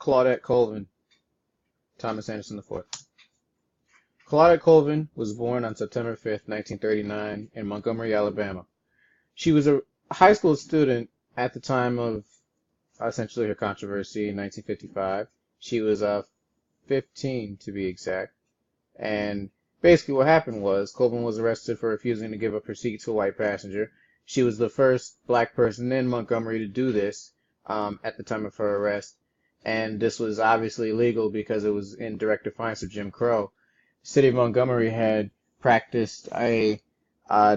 Claudette Colvin, Thomas Anderson IV. Claudette Colvin was born on September 5th, 1939, in Montgomery, Alabama. She was a high school student at the time of essentially her controversy in 1955. She was 15 to be exact. And basically what happened was Colvin was arrested for refusing to give up her seat to a white passenger. She was the first black person in Montgomery to do this at the time of her arrest. And this was obviously illegal because it was in direct defiance of Jim Crow. The city of Montgomery had practiced a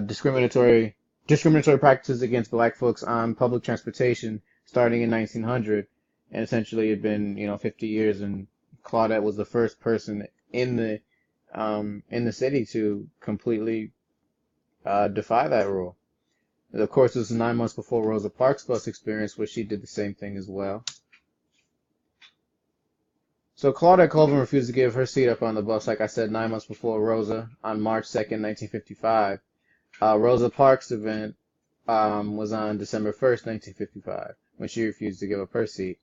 discriminatory practices against black folks on public transportation starting in 1900, and essentially it had been 50 years, and Claudette was the first person in the city to completely defy that rule. And of course, this was 9 months before Rosa Parks' bus experience, where she did the same thing as well. So Claudette Colvin refused to give her seat up on the bus, like I said, 9 months before Rosa, on March 2nd, 1955. Rosa Parks' event was on December 1st, 1955, when she refused to give up her seat.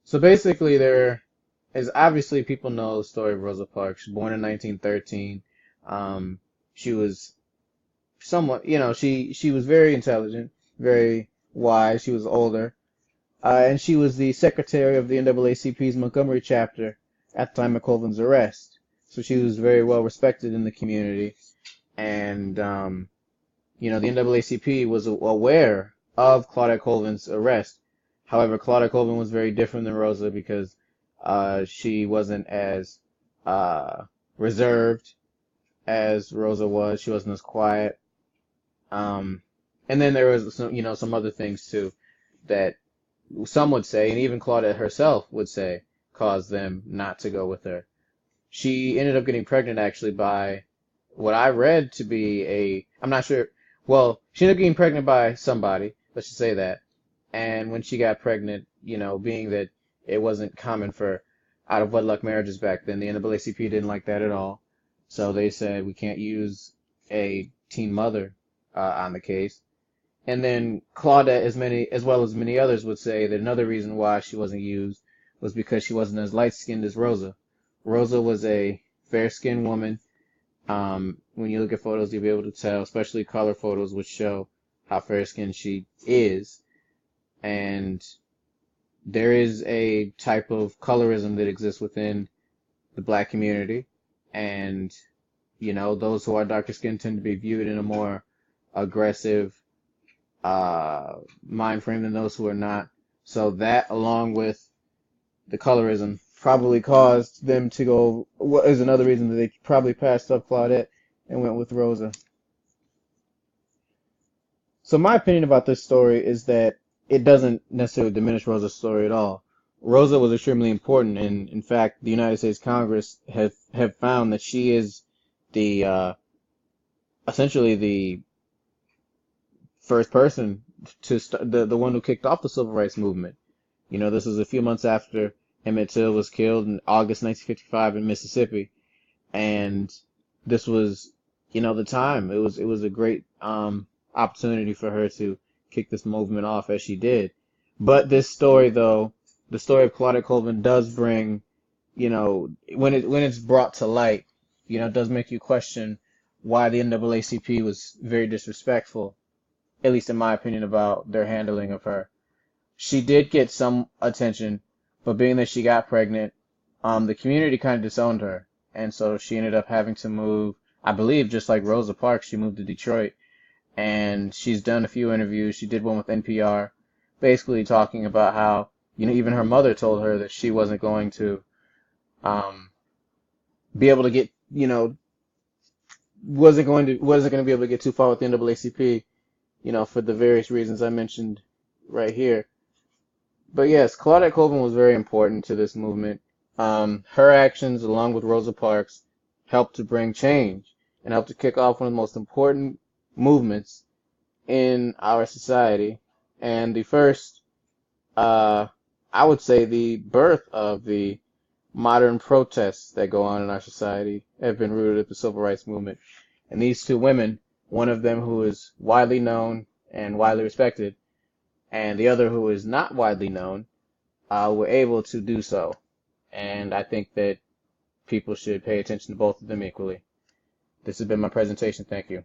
So basically, there is obviously people know the story of Rosa Parks. Born in 1913, she was somewhat, she was very intelligent, very wise. She was older. And she was the secretary of the NAACP's Montgomery chapter at the time of Colvin's arrest. So she was very well respected in the community. And, the NAACP was aware of Claudette Colvin's arrest. However, Claudette Colvin was very different than Rosa because she wasn't as reserved as Rosa was. She wasn't as quiet. And then there was some other things too that some would say, and even Claudette herself would say, caused them not to go with her. She ended up getting pregnant actually by what I read to be I'm not sure. Well, she ended up getting pregnant by somebody. Let's just say that. And when she got pregnant, being that it wasn't common for out of wedlock marriages back then, the NAACP didn't like that at all. So they said we can't use a teen mother on the case. And then Claudette, as well as many others, would say that another reason why she wasn't used was because she wasn't as light-skinned as Rosa. Rosa was a fair-skinned woman. When you look at photos, you'll be able to tell, especially color photos, which show how fair-skinned she is. And there is a type of colorism that exists within the black community. And, those who are darker skinned tend to be viewed in a more aggressive mind frame than those who are not. So that, along with the colorism, probably caused them to go. What is another reason that they probably passed up Claudette and went with Rosa. So my opinion about this story is that it doesn't necessarily diminish Rosa's story at all. Rosa was extremely important, and in fact, the United States Congress have found that she is the essentially the first person to the one who kicked off the civil rights movement. This was a few months after Emmett Till was killed in August 1955 in Mississippi, and this was, the time. It was a great opportunity for her to kick this movement off as she did. But this story, though, the story of Claudette Colvin does bring, when it's brought to light, it does make you question why the NAACP was very disrespectful, at least in my opinion, about their handling of her. She did get some attention, but being that she got pregnant, the community kind of disowned her. And so she ended up having to move, I believe, just like Rosa Parks, she moved to Detroit. And she's done a few interviews. She did one with NPR, basically talking about how, even her mother told her that she wasn't going to be able to get, wasn't going to be able to get too far with the NAACP, for the various reasons I mentioned right here. But yes, Claudette Colvin was very important to this movement. Her actions, along with Rosa Parks, helped to bring change and helped to kick off one of the most important movements in our society. And the first, I would say, the birth of the modern protests that go on in our society have been rooted at the civil rights movement. And these two women, one of them who is widely known and widely respected, and the other who is not widely known, were able to do so. And I think that people should pay attention to both of them equally. This has been my presentation. Thank you.